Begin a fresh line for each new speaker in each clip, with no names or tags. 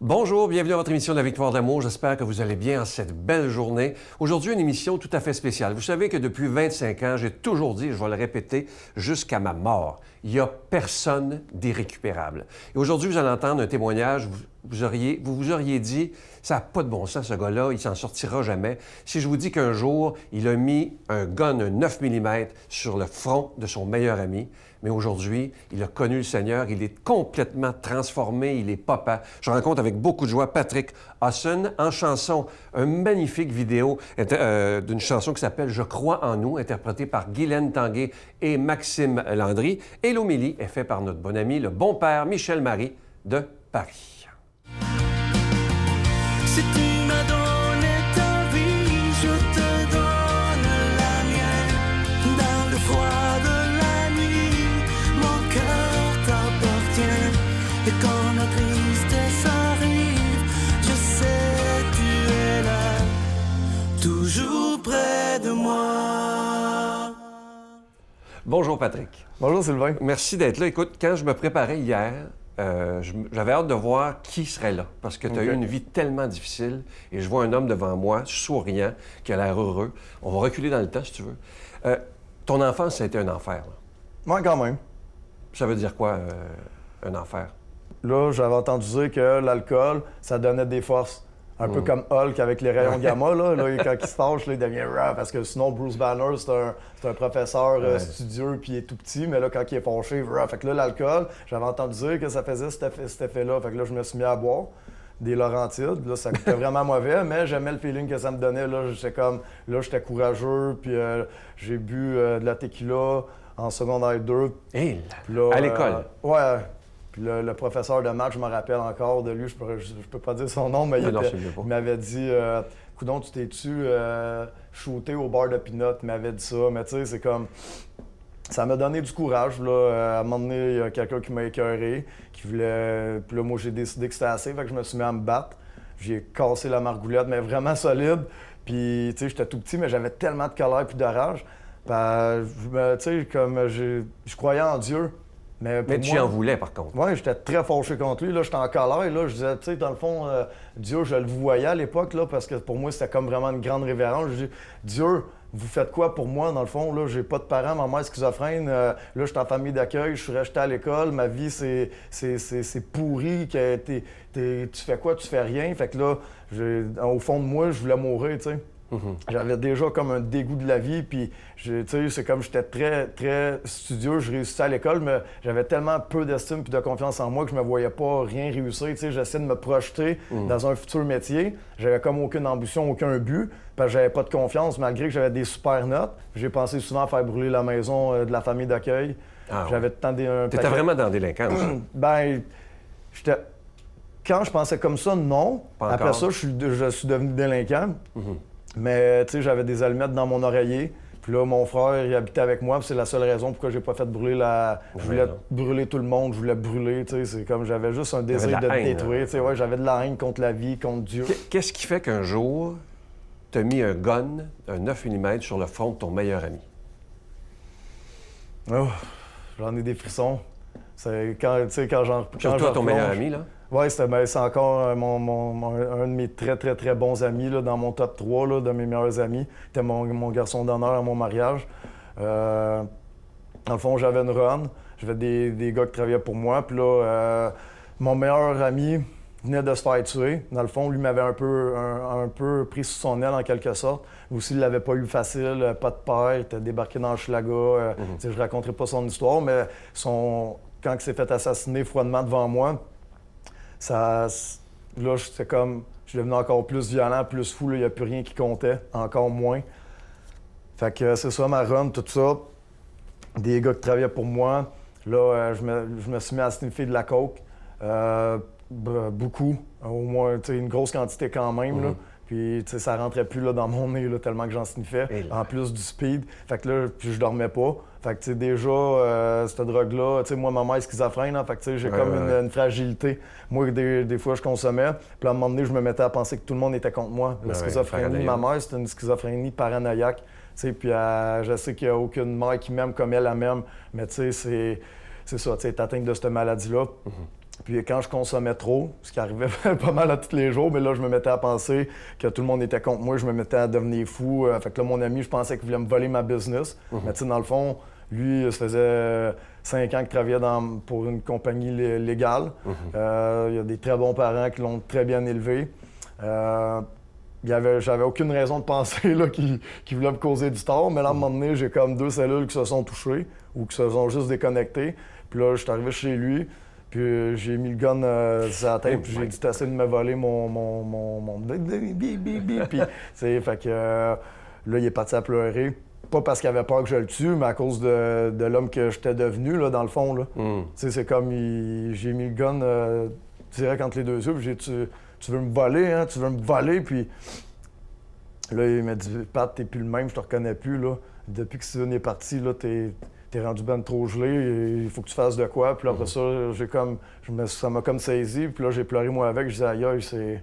Bonjour, bienvenue à votre émission de la Victoire de l'amour. J'espère que vous allez bien en cette belle journée. Aujourd'hui, une émission tout à fait spéciale. Vous savez que depuis 25 ans, j'ai toujours dit, et je vais le répéter jusqu'à ma mort, il n'y a personne d'irrécupérable. Et aujourd'hui, vous allez entendre un témoignage, vous vous auriez dit, ça n'a pas de bon sens, ce gars-là, il s'en sortira jamais. Si je vous dis qu'un jour, il a mis un gun, un 9 mm, sur le front de son meilleur ami, mais aujourd'hui, il a connu le Seigneur, il est complètement transformé, il est papa. Je rencontre avec beaucoup de joie Patrick Hawson en chanson, un magnifique vidéo d'une chanson qui s'appelle « Je crois en nous », interprétée par Guylaine Tanguay et Maxime Landry. Et l'homélie est faite par notre bon ami, le bon père Michel Marie de Paris.
Si tu m'as donné ta vie, je te donne la mienne. Dans le froid de la nuit, mon cœur t'appartient. Et quand la tristesse arrive, je sais tu es là, toujours près de moi.
Bonjour Patrick.
Bonjour Sylvain.
Merci d'être là. Écoute, quand je me préparais hier, j'avais hâte de voir qui serait là, parce que tu as eu une vie tellement difficile, et je vois un homme devant moi, souriant, qui a l'air heureux. On va reculer dans le temps, si tu veux. Ton enfance, ça a été un enfer. Là.
Moi, quand même.
Ça veut dire quoi, un enfer?
Là, j'avais entendu dire que l'alcool, ça donnait des forces. Un peu comme Hulk avec les rayons gamma, là, quand il se fâche, là, il devient rare, parce que sinon, Bruce Banner, c'est un professeur studieux, puis il est tout petit, mais là, quand il est fâché, rare. Fait que là, l'alcool, j'avais entendu dire que ça faisait cet effet-là. Fait que là, je me suis mis à boire des Laurentides. Là, ça coûtait vraiment mauvais, mais j'aimais le feeling que ça me donnait. Là, j'étais courageux, puis j'ai bu de la tequila en secondaire 2.
Hey,
là,
à l'école?
Ouais. Puis le professeur de maths, je me rappelle encore de lui, je peux pas dire son nom, mais il m'avait dit « Coudon, tu t'es-tu shooté au bar de Pinot? » Il m'avait dit ça, mais tu sais, c'est comme... Ça m'a donné du courage, là. À un moment donné, il y a quelqu'un qui m'a écœuré, qui voulait... Puis là, moi, j'ai décidé que c'était assez, fait que je me suis mis à me battre. J'ai cassé la margoulette, mais vraiment solide. Puis, tu sais, j'étais tout petit, mais j'avais tellement de colère puis de rage. Tu sais, comme je croyais en Dieu. Mais
tu en voulais, par contre.
Oui, j'étais très fâché contre lui. Là, j'étais en colère. Là, je disais, tu sais, dans le fond, Dieu, je le voyais à l'époque, là, parce que pour moi, c'était comme vraiment une grande révérence. Je dis, Dieu, vous faites quoi pour moi, dans le fond? Là, j'ai pas de parents, ma mère est schizophrène. Là, je suis en famille d'accueil, je suis resté à l'école. Ma vie, c'est pourri. Tu fais quoi? Tu fais rien. Fait que là, au fond de moi, je voulais mourir, tu sais. J'avais déjà comme un dégoût de la vie, puis c'est comme j'étais très, très studieux, je réussissais à l'école, mais j'avais tellement peu d'estime et de confiance en moi que je me voyais pas rien réussir. J'essayais de me projeter dans un futur métier. J'avais comme aucune ambition, aucun but, parce que j'avais pas de confiance, malgré que j'avais des super notes. J'ai pensé souvent à faire brûler la maison de la famille d'accueil. J'avais tant des...
T'étais vraiment dans la délinquance?
Quand je pensais comme ça, non. Après ça, je suis devenu délinquant. Mais tu sais, j'avais des allumettes dans mon oreiller. Puis là, mon frère, il habitait avec moi. Puis c'est la seule raison pourquoi j'ai pas fait brûler Je voulais brûler tout le monde. Je voulais brûler. Tu sais, c'est comme j'avais juste un désir de détruire. Tu sais, ouais, j'avais de la haine contre la vie, contre Dieu.
Qu'est-ce qui fait qu'un jour, t'as mis un gun, un 9 mm, sur le front de ton meilleur ami?
Oh, j'en ai des frissons. C'est quand j'en...
Surtout ton meilleur ami, là?
Oui, c'est encore un de mes très, très, très bons amis, là, dans mon top 3 là, de mes meilleurs amis. C'était mon garçon d'honneur à mon mariage. Dans le fond, j'avais une run. J'avais des gars qui travaillaient pour moi. Puis là, mon meilleur ami venait de se faire tuer. Dans le fond, lui m'avait un peu pris sous son aile, en quelque sorte. Aussi, il l'avait pas eu facile, pas de père, il était débarqué dans le Schlaga. Je raconterai pas son histoire, mais quand il s'est fait assassiner froidement devant moi, là, c'est comme, je suis devenu encore plus violent, plus fou, il n'y a plus rien qui comptait, encore moins. Fait que c'est ça, ma run, tout ça. Des gars qui travaillaient pour moi. Là, je me suis mis à sniffer de la coke. Beaucoup, au moins, une grosse quantité quand même. Là. Puis, ça rentrait plus là, dans mon nez, là, tellement que j'en sniffais. En plus du speed. Fait que là, puis je dormais pas. Fait que, déjà, cette drogue-là, moi, ma mère est schizophrène, hein, fait que, j'ai comme une fragilité. Moi, des fois, je consommais. Puis, à un moment donné, je me mettais à penser que tout le monde était contre moi. La schizophrénie, ma mère, c'était une schizophrénie paranoïaque. Puis, je sais qu'il n'y a aucune mère qui m'aime comme elle m'aime. Mais, c'est ça, tu es atteinte de cette maladie-là. Puis quand je consommais trop, ce qui arrivait pas mal à tous les jours, mais là, je me mettais à penser que tout le monde était contre moi, je me mettais à devenir fou. Fait que là, mon ami, je pensais qu'il voulait me voler ma business. Mais tu sais, dans le fond, lui, ça faisait 5 ans qu'il travaillait pour une compagnie légale. Il y a des très bons parents qui l'ont très bien élevé. J'avais aucune raison de penser là, qu'il voulait me causer du tort, mais là, à un moment donné, j'ai comme 2 cellules qui se sont touchées ou qui se sont juste déconnectées. Puis là, je suis arrivé chez lui. Puis j'ai mis le gun sur la tête, puis j'ai dit t'essaies de me voler mon bip. Puis, fait que là, il est parti à pleurer. Pas parce qu'il avait peur que je le tue, mais à cause de l'homme que j'étais devenu, là, dans le fond. Là. C'est comme, j'ai mis le gun direct entre les 2 yeux, puis j'ai dit tu veux me voler, hein? Tu veux me voler? Puis là, il m'a dit Pat, t'es plus le même, je te reconnais plus, là. Depuis que Steven est parti, là, t'es rendu ben trop gelé, et il faut que tu fasses de quoi. Puis là, après ça, ça m'a comme saisi. Puis là, j'ai pleuré moi avec. Je disais, aïe, c'est...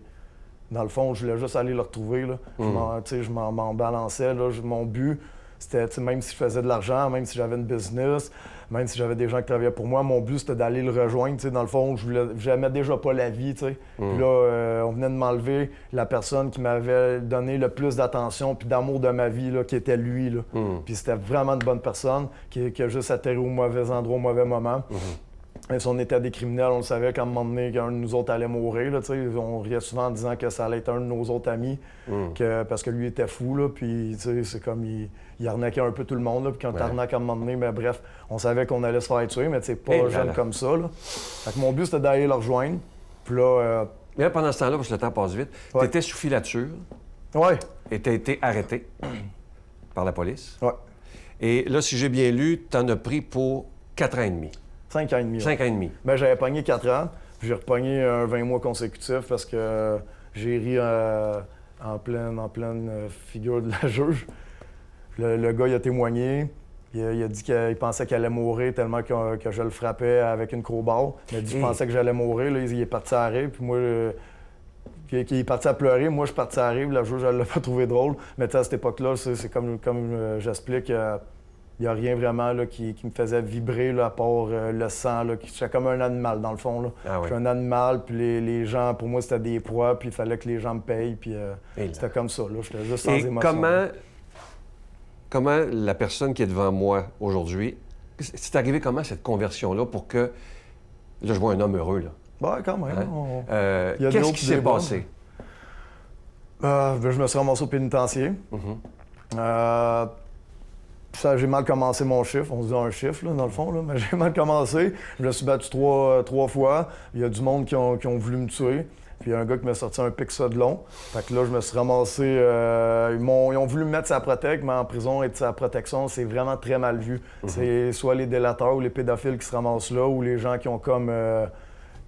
Dans le fond, je voulais juste aller le retrouver. Là. Je m'en balançais. Là. Mon but, c'était, même si je faisais de l'argent, même si j'avais une business, même si j'avais des gens qui travaillaient pour moi, mon but, c'était d'aller le rejoindre. Dans le fond, j'aimais déjà pas la vie. Puis là, on venait de m'enlever la personne qui m'avait donné le plus d'attention puis d'amour de ma vie, là, qui était lui. Là. Puis c'était vraiment une bonne personne qui a juste atterri au mauvais endroit, au mauvais moment. Et si on était des criminels, on le savait qu'à un moment donné, qu'un de nous autres allait mourir. Là, on riait souvent en disant que ça allait être un de nos autres amis, parce que lui était fou. Là, puis c'est comme il arnaquait un peu tout le monde. Là, puis quand t'arnaques à un moment donné, mais bref, on savait qu'on allait se faire tuer, mais pas jeune comme ça. Là. Fait que mon but, c'était d'aller le rejoindre. Puis là,
mais là, pendant ce temps-là, parce que le temps passe vite, tu étais sous filature.
Oui.
Et tu as été arrêté par la police.
Oui.
Et là, si j'ai bien lu, tu en as pris pour 4 ans et demi.
5 ans et demi.
5 ans et demi.
Ben, j'avais pogné 4 ans, puis j'ai repogné un 20 mois consécutif parce que j'ai ri en pleine figure de la juge. Le gars, il a témoigné. Il a dit qu'il pensait qu'il allait mourir tellement que je le frappais avec une crowbar. Il a dit qu'il pensait que j'allais mourir. Là, il est parti à rire, puis moi... il est parti à pleurer. Moi, je suis parti à rire. La juge, elle l'a pas trouvé drôle. Mais à cette époque-là, c'est comme j'explique... Il n'y a rien vraiment là, qui me faisait vibrer, là, à part le sang. J'étais comme un animal, dans le fond. Là. Je suis un animal, puis les gens, pour moi, c'était des proies, puis il fallait que les gens me payent, puis c'était comme ça. J'étais juste sans émotion.
Comment la personne qui est devant moi aujourd'hui, c'est arrivé comment cette conversion-là pour que... Là, je vois un homme heureux, là.
Ben, quand même.
Hein? Qu'est-ce qui s'est passé?
Je me suis ramassé au pénitencier. J'ai mal commencé mon chiffre, on se dit un chiffre là, dans le fond, là, mais j'ai mal commencé. Je me suis battu trois fois. Il y a du monde qui ont voulu me tuer. Puis il y a un gars qui m'a sorti un pic ça de long. Fait que là, je me suis ramassé... ils ont voulu me mettre sa protect, mais en prison, être sa protection, c'est vraiment très mal vu. C'est soit les délateurs ou les pédophiles qui se ramassent là, ou les gens qui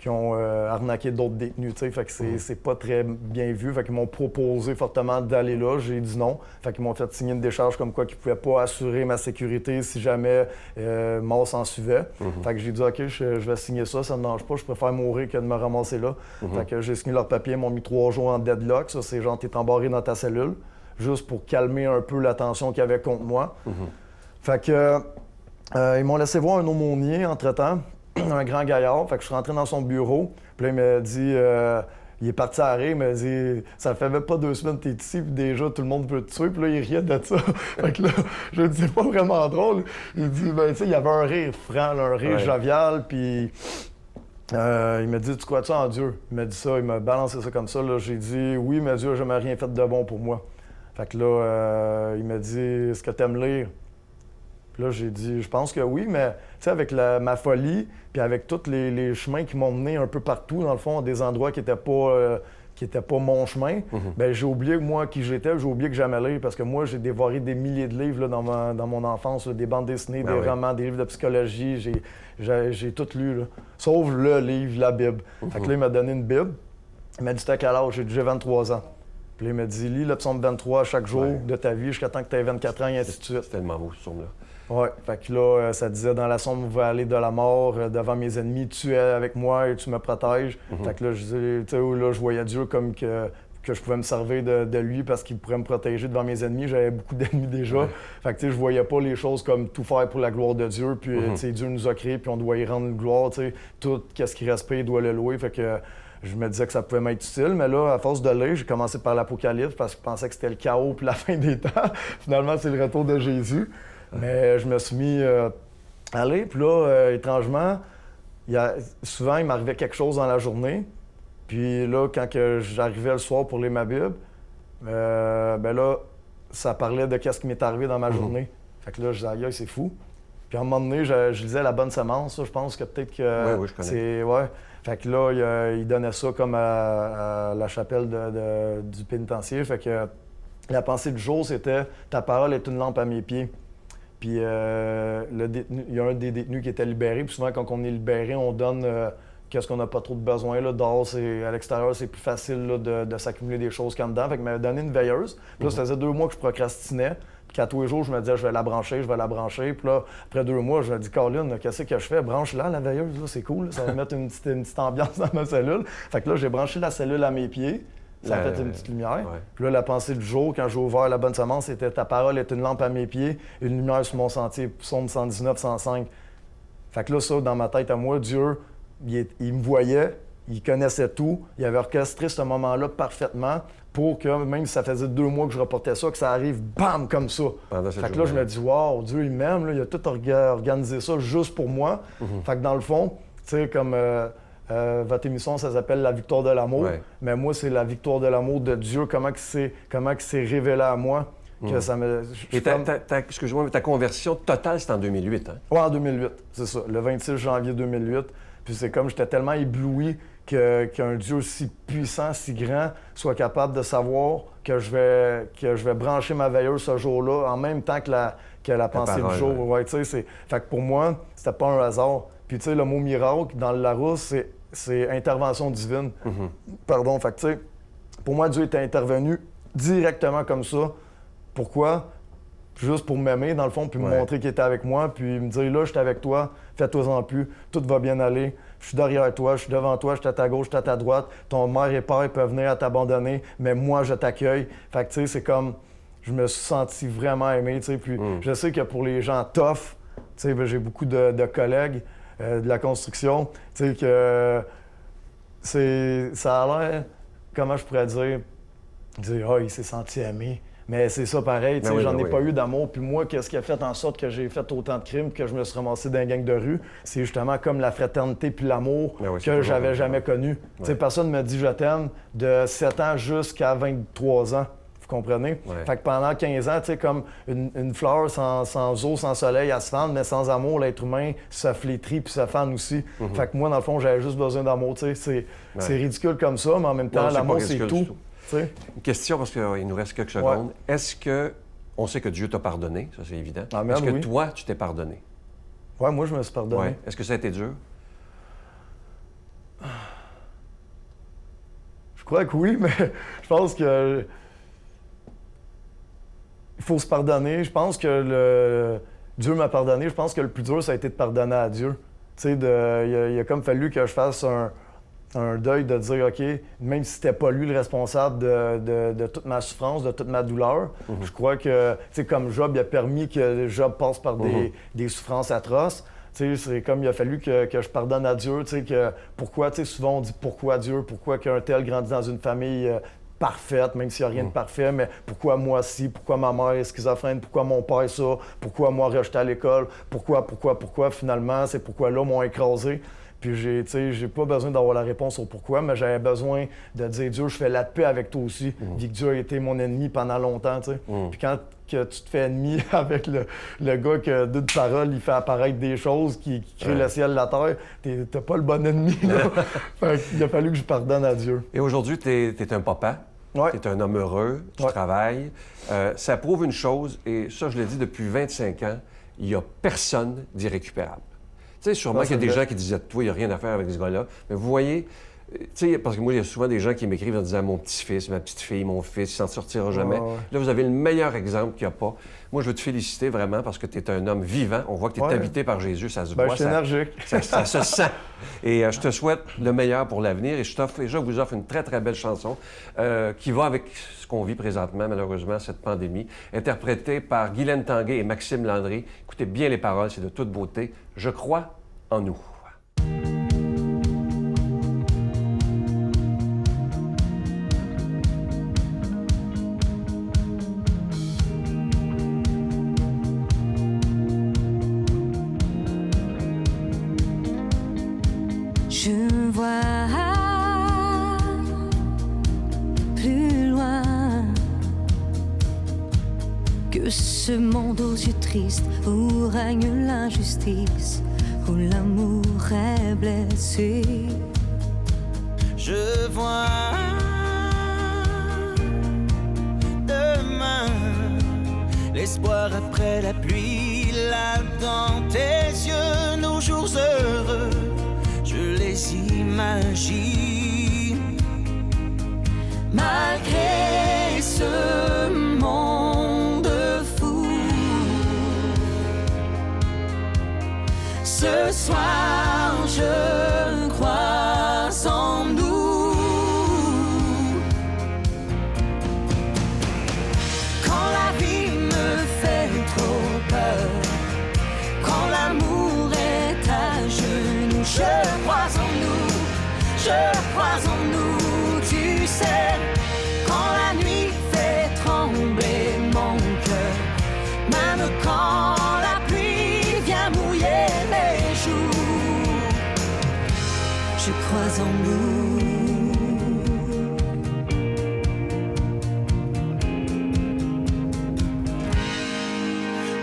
ont arnaqué d'autres détenus, tu sais. Fait que c'est pas très bien vu. Fait qu'ils m'ont proposé fortement d'aller là. J'ai dit non. Fait qu'ils m'ont fait signer une décharge comme quoi qu'ils pouvaient pas assurer ma sécurité si jamais mort s'en suivait. Fait que j'ai dit OK, je vais signer ça, ça me dérange pas. Je préfère mourir que de me ramasser là. Fait que j'ai signé leur papier, ils m'ont mis 3 jours en deadlock. Ça, c'est genre, t'es embarré dans ta cellule, juste pour calmer un peu la tension qu'il y avait contre moi. Fait que ils m'ont laissé voir un aumônier entre-temps. Un grand gaillard, fait que je suis rentré dans son bureau, puis là, il m'a dit, il est parti à rire, il m'a dit, ça fait même pas 2 semaines que t'es ici, puis déjà, tout le monde veut te tuer, puis là, il riait de ça. Fait que là, je lui dis, c'est pas vraiment drôle. Il dit, ben, tu sais, il y avait un rire franc, là, un rire jovial, puis il m'a dit, tu crois-tu en Dieu? Il m'a dit ça, il m'a balancé ça comme ça, là. J'ai dit, oui, mais Dieu n'a jamais rien fait de bon pour moi. Fait que là, il m'a dit, est-ce que t'aimes lire? Puis là, j'ai dit, je pense que oui, mais tu sais, avec ma folie, puis avec tous les chemins qui m'ont mené un peu partout, dans le fond, à des endroits qui n'étaient pas mon chemin, bien, j'ai oublié, moi, qui j'étais, j'ai oublié que j'aimais lire, parce que moi, j'ai dévoré des milliers de livres là, dans mon enfance, là, des bandes dessinées, des romans, des livres de psychologie, j'ai tout lu, là, sauf le livre, la Bible. Fait que là, il m'a donné une Bible, il m'a dit, t'as quel âge? J'ai dit, j'ai 23 ans. Puis là, il m'a dit, lis le psaume 23 chaque jour de ta vie jusqu'à temps que tu aies 24 ans, et ainsi de suite.
C'est tellement beau, ce psaume-là.
Oui, fait que là, ça disait, dans la sombre, vous allez de la mort, devant mes ennemis, tu es avec moi et tu me protèges. Fait que là, je voyais Dieu comme que je pouvais me servir de lui parce qu'il pourrait me protéger devant mes ennemis. J'avais beaucoup d'ennemis déjà.
Ouais.
Fait que, tu sais, je voyais pas les choses comme tout faire pour la gloire de Dieu. Puis, tu sais, Dieu nous a créés, puis on doit y rendre gloire. Tu sais, tout ce qui respire, il doit le louer. Fait que je me disais que ça pouvait m'être utile. Mais là, à force de lire, j'ai commencé par l'Apocalypse parce que je pensais que c'était le chaos puis la fin des temps. Finalement, c'est le retour de Jésus. Mais je me suis mis à lire. Puis là, étrangement, souvent, il m'arrivait quelque chose dans la journée. Puis là, quand j'arrivais le soir pour lire ma Bible, ben là, ça parlait de qu'est-ce qui m'est arrivé dans ma journée. Fait que là, je disais, aïe, c'est fou. Puis à un moment donné, je lisais La Bonne Semence. Ça, je pense que peut-être que
Oui, je connais.
c'est... Ouais. Fait que là, il donnait ça comme à la chapelle du pénitencier. Fait que la pensée du jour, c'était « Ta parole est une lampe à mes pieds ». Puis il y a un des détenus qui était libéré. Puis souvent, quand on est libéré, on donne qu'est-ce qu'on n'a pas trop de besoin. Là. Dehors, à l'extérieur, c'est plus facile là, de s'accumuler des choses qu'en dedans. Fait qu'il m'avait donné une veilleuse. Puis là, ça faisait 2 mois que je procrastinais. Puis qu'à tous les jours, je me disais, je vais la brancher. Puis là, après 2 mois, je me dis, Colin, qu'est-ce que je fais? Branche-la, la veilleuse, là, c'est cool. Là. Ça va mettre une petite ambiance dans ma cellule. Fait que là, j'ai branché la cellule à mes pieds. Ça a fait une petite lumière.
Ouais.
Puis là, la pensée du jour, quand j'ai ouvert La Bonne Semence, c'était « Ta parole est une lampe à mes pieds, une lumière sur mon sentier ». Psaume 119, 105. Fait que là, ça, dans ma tête à moi, Dieu, il me voyait, il connaissait tout, il avait orchestré ce moment-là parfaitement pour que, même si ça faisait 2 mois que je reportais ça, que ça arrive, bam, comme ça. Fait que là, je me dis « Wow, Dieu, il m'aime, là, il a tout organisé ça juste pour moi ». Fait que dans le fond, tu sais, comme... votre émission, ça s'appelle La victoire de l'amour.
Ouais.
Mais moi, c'est la victoire de l'amour de Dieu. Comment il s'est révélé à moi. Que ça me...
Et excuse-moi, mais ta conversion totale, c'est en 2008, hein?
Oui, en 2008, c'est ça. Le 26 janvier 2008. Puis c'est comme j'étais tellement ébloui qu'un Dieu si puissant, si grand, soit capable de savoir que je vais brancher ma veilleuse ce jour-là en même temps que la pensée
parole,
du jour. Ouais, tu sais, fait que pour moi, c'était pas un hasard. Puis tu sais, le mot miracle, dans le Larousse, c'est intervention divine. Pardon, fait que tu sais, pour moi, Dieu était intervenu directement comme ça. Pourquoi? Juste pour m'aimer, dans le fond, puis me montrer qu'il était avec moi, puis me dire, là, je suis avec toi, fais-toi-en plus, tout va bien aller, je suis derrière toi, je suis devant toi, je suis à ta gauche, je suis à ta droite, ton mère et père peuvent venir à t'abandonner, mais moi, je t'accueille. Fait que tu sais, c'est comme, je me suis senti vraiment aimé, tu sais, puis je sais que pour les gens tough, tu sais, ben, j'ai beaucoup de collègues, de la construction, tu sais, que ça a l'air, comment je pourrais dire, il s'est senti aimé. Mais c'est ça pareil, tu sais, j'en ai pas eu d'amour. Puis moi, qu'est-ce qui a fait en sorte que j'ai fait autant de crimes, que je me suis ramassé dans une gang de rue? C'est justement comme la fraternité puis l'amour que j'avais jamais connu. Tu sais, personne me dit « je t'aime » de 7 ans jusqu'à 23 ans. Vous comprenez? Fait que pendant 15 ans, tu sais, comme une fleur sans eau, sans soleil, elle se fane, mais sans amour, l'être humain se flétrit puis se fane aussi. Fait que moi, dans le fond, j'avais juste besoin d'amour, tu sais. C'est ridicule comme ça, mais en même temps, l'amour, c'est tout.
Une question, parce qu'il nous reste quelques secondes. Est-ce que, on sait que Dieu t'a pardonné, ça c'est évident. Est-ce que toi, tu t'es pardonné?
Oui, moi, je me suis pardonné.
Ouais. Est-ce que ça a été dur?
Je crois que oui, mais je pense que il faut se pardonner. Je pense que Dieu m'a pardonné. Je pense que le plus dur, ça a été de pardonner à Dieu. Tu sais, il a comme fallu que je fasse un deuil de dire, OK, même si c'était pas lui le responsable de toute ma souffrance, de toute ma douleur, je crois que, tu sais, comme Job, il a permis que Job passe par des souffrances atroces. Tu sais, c'est comme il a fallu que je pardonne à Dieu, tu sais, que pourquoi, tu sais, souvent on dit pourquoi Dieu, pourquoi qu'un tel grandit dans une famille parfaite, même s'il n'y a rien de parfait, mais pourquoi moi ci, pourquoi ma mère est schizophrène, pourquoi mon père ça, pourquoi moi rejeté à l'école, pourquoi, finalement, c'est pourquoi là m'ont écrasé. Puis j'ai pas besoin d'avoir la réponse au pourquoi, mais j'avais besoin de dire, Dieu, je fais la paix avec toi aussi, vu que Dieu a été mon ennemi pendant longtemps, tu sais. Puis quand que tu te fais ennemi avec le gars que d'une parole, il fait apparaître des choses qui créent le ciel et la terre, t'as pas le bon ennemi, là. Fait qu'il a fallu que je pardonne à Dieu.
Et aujourd'hui, t'es un papa, t'es un homme heureux, tu travailles. Ça prouve une chose, et ça, je l'ai dit depuis 25 ans, il n'y a personne d'irrécupérable. Tu sais, sûrement qu'il y a des gens qui disaient « Toi, il n'y a rien à faire avec ce gars-là. » Mais vous voyez, Tu sais, parce que moi, il y a souvent des gens qui m'écrivent en disant « mon petit-fils, ma petite-fille, mon fils, il s'en sortira jamais
Ouais.
Là, vous avez le meilleur exemple qu'il n'y a pas. Moi, je veux te féliciter vraiment parce que tu es un homme vivant. On voit que tu es
Ouais.
habité par Jésus, ça se
Ben,
voit.
je suis énergique.
Ça se sent. Et je te souhaite le meilleur pour l'avenir. Et je vous offre une très, très belle chanson qui va avec ce qu'on vit présentement, malheureusement, cette pandémie, interprétée par Guylaine Tanguay et Maxime Landry. Écoutez bien les paroles, c'est de toute beauté. Je crois en nous.
Je vois plus loin que ce monde aux yeux tristes où règne l'injustice, où l'amour est blessé.
Je vois demain l'espoir après la pluie, là dans tes yeux, nos jours heureux, je les imagine.
Malgré ce monde fou, ce soir je crois en nous. Quand la vie me fait trop peur, quand l'amour est à genoux, je crois en nous, je crois en nous, tu sais. Quand la nuit fait trembler mon cœur, même quand la pluie vient mouiller mes joues, je crois en nous.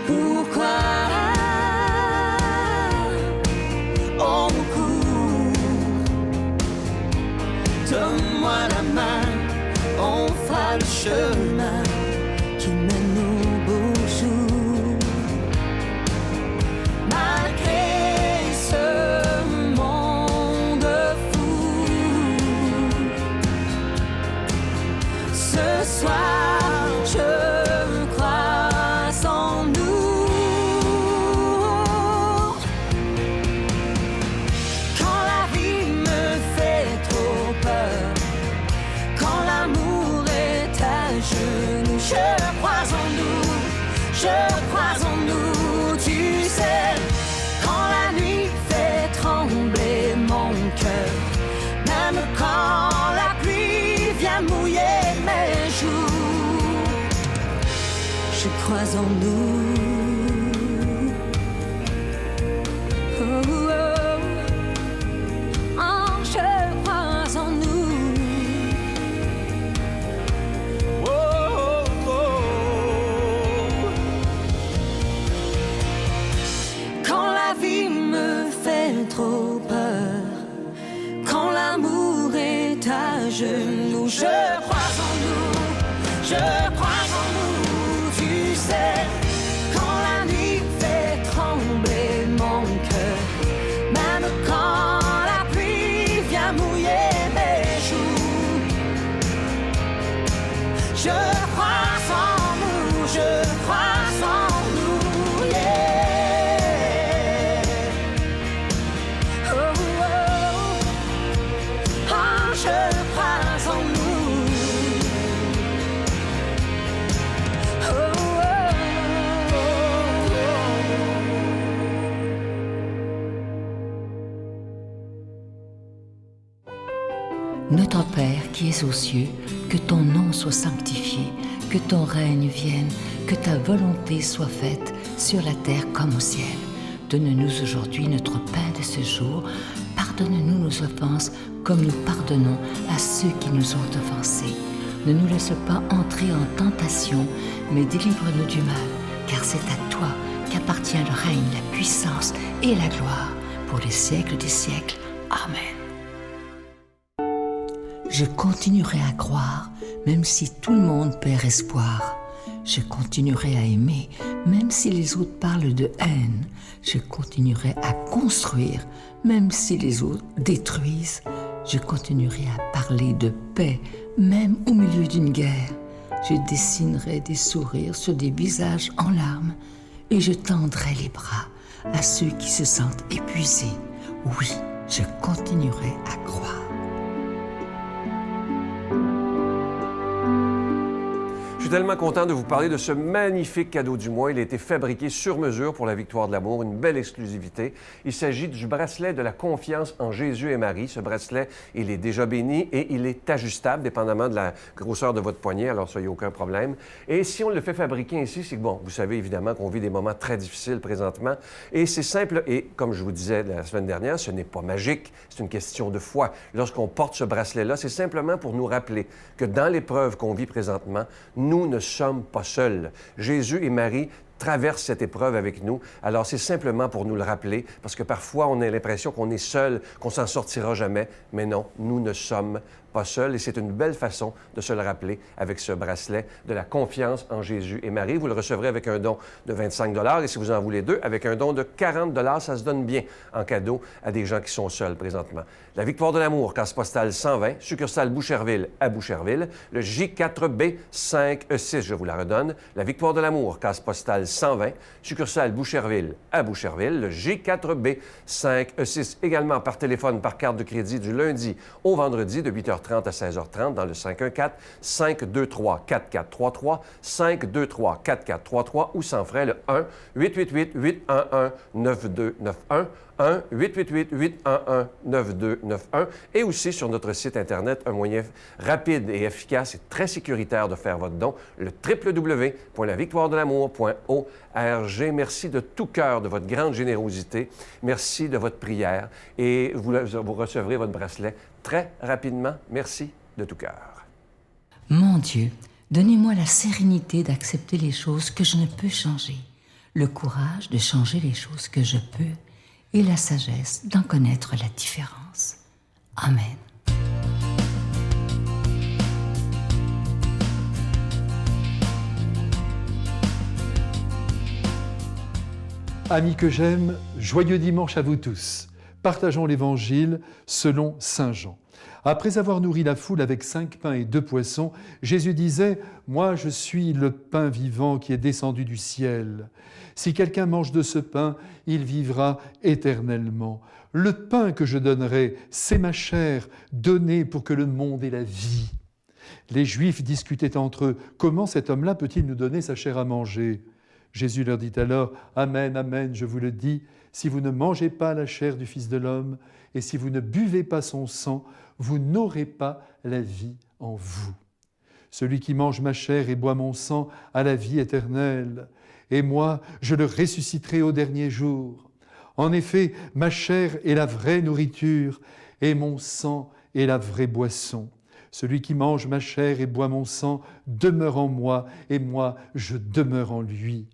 Pourquoi on court? Donne-moi la main, on fera le chemin qui mène aux beaux jours. Malgré ce monde fou, ce soir je crois en nous. Quand la vie me fait trop peur, quand l'amour est à genoux, je crois en nous, je crois en nous, tu sais. Quand la nuit fait trembler mon cœur, même quand la pluie vient mouiller mes joues, je crois en nous. Oh, oh, oh, je crois en nous.
Oh, oh, oh.
Quand la vie me fait trop peur, quand l'amour est à genoux, je crois en nous, je crois en nous, tu sais. Quand la nuit fait trembler mon cœur, même quand la pluie vient mouiller mes joues, je crois en nous, je crois en nous, yeah. Oh, oh, oh, je crois en nous. Oh, oh, oh.
Notre Père qui es aux cieux, que ton nom soit sanctifié, que ton règne vienne, que ta volonté soit faite sur la terre comme au ciel. Donne-nous aujourd'hui notre pain de ce jour. Pardonne-nous nos offenses comme nous pardonnons à ceux qui nous ont offensés. Ne nous laisse pas entrer en tentation, mais délivre-nous du mal, car c'est à toi qu'appartient le règne, la puissance et la gloire pour les siècles des siècles. Amen. Je continuerai à croire, même si tout le monde perd espoir. Je continuerai à aimer, même si les autres parlent de haine. Je continuerai à construire, même si les autres détruisent. Je continuerai à parler de paix, même au milieu d'une guerre. Je dessinerai des sourires sur des visages en larmes et je tendrai les bras à ceux qui se sentent épuisés. Oui, je continuerai à croire.
Je suis tellement content de vous parler de ce magnifique cadeau du mois. Il a été fabriqué sur mesure pour la Victoire de l'amour, une belle exclusivité. Il s'agit du bracelet de la confiance en Jésus et Marie. Ce bracelet, il est déjà béni et il est ajustable dépendamment de la grosseur de votre poignet, alors ça, il n'y a aucun problème. Et si on le fait fabriquer ainsi, c'est que, bon, vous savez évidemment qu'on vit des moments très difficiles présentement et c'est simple et, comme je vous disais la semaine dernière, ce n'est pas magique, c'est une question de foi. Lorsqu'on porte ce bracelet-là, c'est simplement pour nous rappeler que dans l'épreuve qu'on vit présentement, nous ne sommes pas seuls. Jésus et Marie traversent cette épreuve avec nous. Alors, c'est simplement pour nous le rappeler, parce que parfois, on a l'impression qu'on est seul, qu'on s'en sortira jamais. Mais non, nous ne sommes pas seuls. Et c'est une belle façon de se le rappeler avec ce bracelet de la confiance en Jésus et Marie. Vous le recevrez avec un don de 25 $ et si vous en voulez deux, avec un don de 40 $. Ça se donne bien en cadeau à des gens qui sont seuls présentement. La Victoire de l'amour, case postale 120, succursale Boucherville à Boucherville. Le J4B 5E6, je vous la redonne. La Victoire de l'amour, case postale 120, succursale Boucherville à Boucherville. Le J4B 5E6, également par téléphone, par carte de crédit du lundi au vendredi de 8h30 à 16h30 dans le 514-523-4433, 523-4433 ou sans frais le 1-888-811-9291, 1-888-811-9291 et aussi sur notre site Internet, un moyen rapide et efficace et très sécuritaire de faire votre don, le www.lavictoiredelamour.org. Merci de tout cœur de votre grande générosité. Merci de votre prière et vous recevrez votre bracelet très rapidement. Merci de tout cœur.
Mon Dieu, donnez-moi la sérénité d'accepter les choses que je ne peux changer, le courage de changer les choses que je peux et la sagesse d'en connaître la différence. Amen.
Amis que j'aime, joyeux dimanche à vous tous. Partageons l'Évangile selon saint Jean. Après avoir nourri la foule avec 5 pains et 2 poissons, Jésus disait « Moi, je suis le pain vivant qui est descendu du ciel. Si quelqu'un mange de ce pain, il vivra éternellement. Le pain que je donnerai, c'est ma chair, donnée pour que le monde ait la vie. » Les Juifs discutaient entre eux « Comment cet homme-là peut-il nous donner sa chair à manger ?» Jésus leur dit alors « Amen, amen, je vous le dis, si vous ne mangez pas la chair du Fils de l'homme et si vous ne buvez pas son sang, vous n'aurez pas la vie en vous. Celui qui mange ma chair et boit mon sang a la vie éternelle, et moi, je le ressusciterai au dernier jour. En effet, ma chair est la vraie nourriture, et mon sang est la vraie boisson. Celui qui mange ma chair et boit mon sang demeure en moi, et moi, je demeure en lui.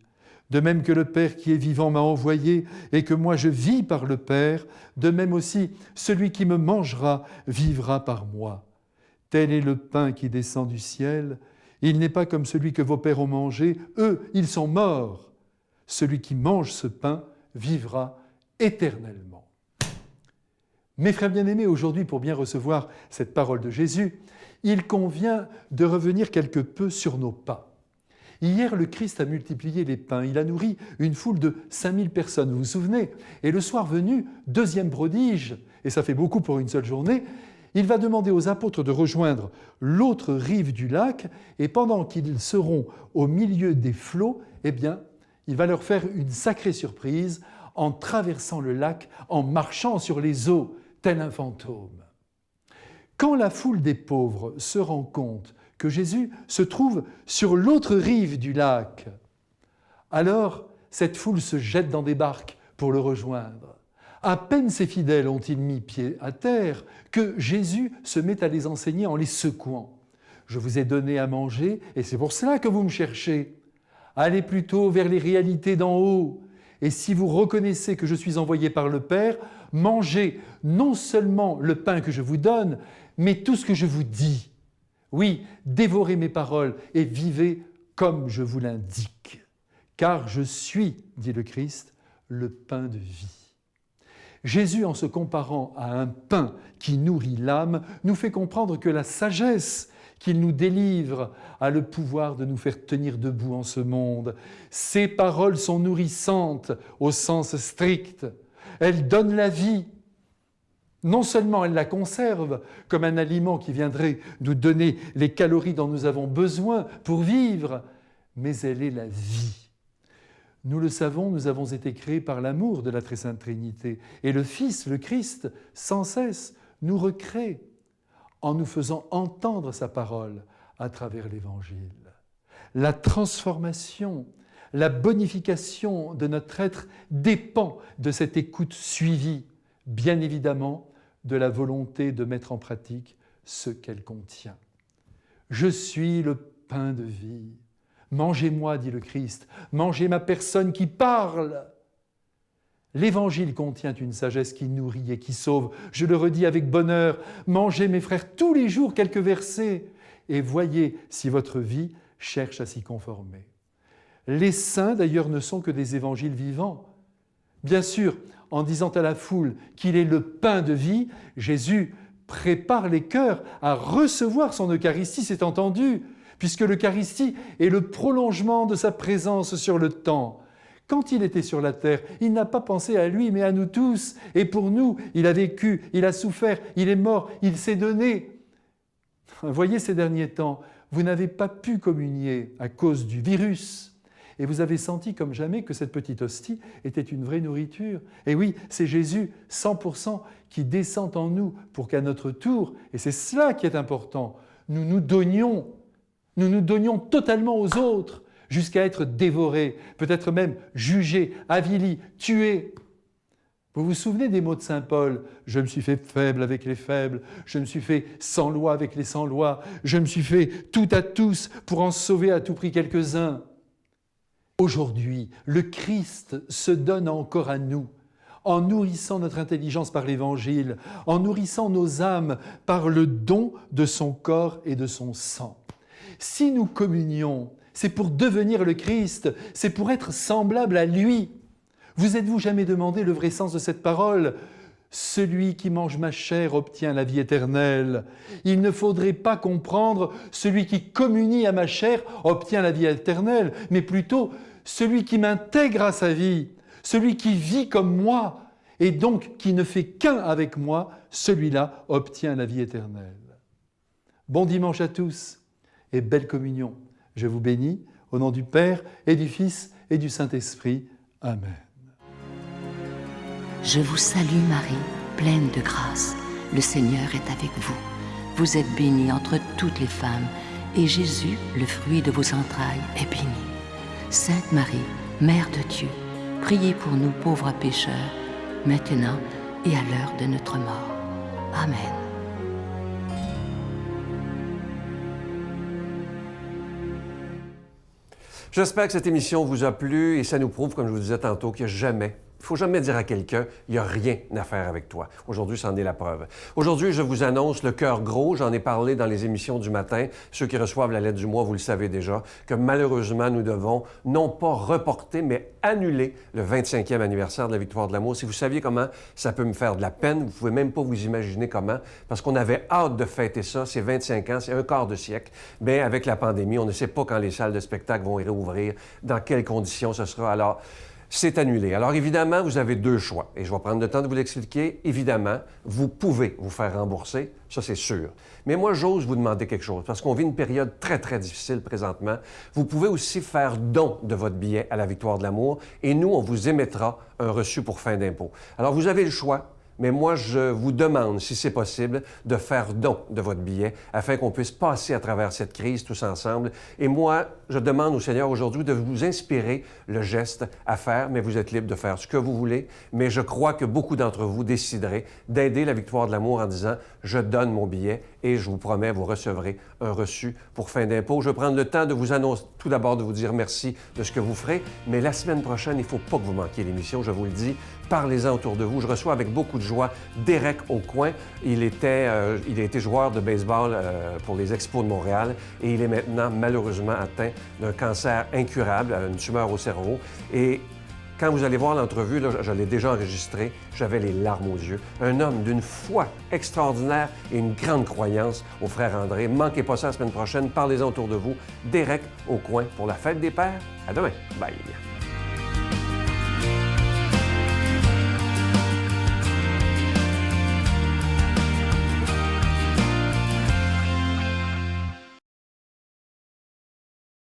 De même que le Père qui est vivant m'a envoyé et que moi je vis par le Père, de même aussi celui qui me mangera vivra par moi. Tel est le pain qui descend du ciel. Il n'est pas comme celui que vos pères ont mangé. Eux, ils sont morts. Celui qui mange ce pain vivra éternellement. Mes frères bien-aimés, aujourd'hui, pour bien recevoir cette parole de Jésus, il convient de revenir quelque peu sur nos pas. Hier, le Christ a multiplié les pains. Il a nourri une foule de 5000 personnes, vous vous souvenez? Et le soir venu, deuxième prodige, et ça fait beaucoup pour une seule journée, il va demander aux apôtres de rejoindre l'autre rive du lac, et pendant qu'ils seront au milieu des flots, eh bien, il va leur faire une sacrée surprise en traversant le lac, en marchant sur les eaux, tel un fantôme. Quand la foule des pauvres se rend compte que Jésus se trouve sur l'autre rive du lac, alors cette foule se jette dans des barques pour le rejoindre. À peine ses fidèles ont-ils mis pied à terre que Jésus se met à les enseigner en les secouant. « Je vous ai donné à manger et c'est pour cela que vous me cherchez. Allez plutôt vers les réalités d'en haut. Et si vous reconnaissez que je suis envoyé par le Père, mangez non seulement le pain que je vous donne, mais tout ce que je vous dis. Oui, dévorez mes paroles et vivez comme je vous l'indique. Car je suis, dit le Christ, le pain de vie. » Jésus, en se comparant à un pain qui nourrit l'âme, nous fait comprendre que la sagesse qu'il nous délivre a le pouvoir de nous faire tenir debout en ce monde. Ces paroles sont nourrissantes au sens strict. Elles donnent la vie. Non seulement elles la conservent comme un aliment qui viendrait nous donner les calories dont nous avons besoin pour vivre, mais elle est la vie. Nous le savons, nous avons été créés par l'amour de la Très Sainte Trinité. Et le Fils, le Christ, sans cesse, nous recrée en nous faisant entendre sa parole à travers l'Évangile. La transformation, la bonification de notre être dépend de cette écoute suivie, bien évidemment, de la volonté de mettre en pratique ce qu'elle contient. Je suis le pain de vie. Mangez-moi, dit le Christ, mangez ma personne qui parle. L'Évangile contient une sagesse qui nourrit et qui sauve. Je le redis avec bonheur, mangez mes frères tous les jours quelques versets et voyez si votre vie cherche à s'y conformer. Les saints d'ailleurs ne sont que des évangiles vivants. Bien sûr, en disant à la foule qu'il est le pain de vie, Jésus prépare les cœurs à recevoir son Eucharistie, c'est entendu, puisque l'Eucharistie est le prolongement de sa présence sur le temps. Quand il était sur la terre, il n'a pas pensé à lui, mais à nous tous. Et pour nous, il a vécu, il a souffert, il est mort, il s'est donné. Voyez, ces derniers temps, vous n'avez pas pu communier à cause du virus. Et vous avez senti comme jamais que cette petite hostie était une vraie nourriture. Et oui, c'est Jésus, 100%, qui descend en nous pour qu'à notre tour, et c'est cela qui est important, nous nous donnions totalement aux autres, jusqu'à être dévorés, peut-être même jugés, avilis, tués. Vous vous souvenez des mots de saint Paul ? Je me suis fait faible avec les faibles, je me suis fait sans loi avec les sans loi, je me suis fait tout à tous pour en sauver à tout prix quelques-uns. Aujourd'hui, le Christ se donne encore à nous, en nourrissant notre intelligence par l'Évangile, en nourrissant nos âmes par le don de son corps et de son sang. Si nous communions, c'est pour devenir le Christ, c'est pour être semblable à lui. Vous êtes-vous jamais demandé le vrai sens de cette parole ? Celui qui mange ma chair obtient la vie éternelle. Il ne faudrait pas comprendre celui qui communie à ma chair obtient la vie éternelle, mais plutôt celui qui m'intègre à sa vie, celui qui vit comme moi et donc qui ne fait qu'un avec moi, celui-là obtient la vie éternelle. Bon dimanche à tous et belle communion. Je vous bénis au nom du Père et du Fils et du Saint-Esprit. Amen.
Je vous salue Marie, pleine de grâce. Le Seigneur est avec vous. Vous êtes bénie entre toutes les femmes, et Jésus, le fruit de vos entrailles, est béni. Sainte Marie, Mère de Dieu, priez pour nous pauvres pécheurs, maintenant et à l'heure de notre mort. Amen.
J'espère que cette émission vous a plu et ça nous prouve, comme je vous disais tantôt, qu'il n'y a jamais, il ne faut jamais dire à quelqu'un « il n'y a rien à faire avec toi ». Aujourd'hui, c'en est la preuve. Aujourd'hui, je vous annonce le cœur gros. J'en ai parlé dans les émissions du matin. Ceux qui reçoivent la lettre du mois, vous le savez déjà, que malheureusement, nous devons non pas reporter, mais annuler le 25e anniversaire de la Victoire de l'amour. Si vous saviez comment ça peut me faire de la peine, vous ne pouvez même pas vous imaginer comment, parce qu'on avait hâte de fêter ça. C'est 25 ans, c'est un quart de siècle. Mais avec la pandémie, on ne sait pas quand les salles de spectacle vont réouvrir, dans quelles conditions ce sera. Alors, c'est annulé. Alors évidemment, vous avez deux choix et je vais prendre le temps de vous l'expliquer. Évidemment, vous pouvez vous faire rembourser, ça c'est sûr. Mais moi, j'ose vous demander quelque chose parce qu'on vit une période très, très difficile présentement. Vous pouvez aussi faire don de votre billet à la Victoire de l'amour et nous, on vous émettra un reçu pour fin d'impôt. Alors vous avez le choix. Mais moi, je vous demande, si c'est possible, de faire don de votre billet afin qu'on puisse passer à travers cette crise tous ensemble. Et moi, je demande au Seigneur aujourd'hui de vous inspirer le geste à faire, mais vous êtes libre de faire ce que vous voulez. Mais je crois que beaucoup d'entre vous décideraient d'aider la Victoire de l'amour en disant « Je donne mon billet et je vous promets, vous recevrez un reçu pour fin d'impôt. » Je vais prendre le temps de vous annoncer, tout d'abord de vous dire merci de ce que vous ferez, mais la semaine prochaine, il ne faut pas que vous manquiez l'émission, je vous le dis. Parlez-en autour de vous. Je reçois avec beaucoup de joie Derek Aucoin. Il a été joueur de baseball pour les Expos de Montréal et il est maintenant malheureusement atteint d'un cancer incurable, une tumeur au cerveau. Et Quand vous allez voir l'entrevue, là, je l'ai déjà enregistrée, j'avais les larmes aux yeux. Un homme d'une foi extraordinaire et une grande croyance au frère André. Manquez pas ça la semaine prochaine, parlez-en autour de vous. Derek au coin pour la fête des pères. À demain. Bye.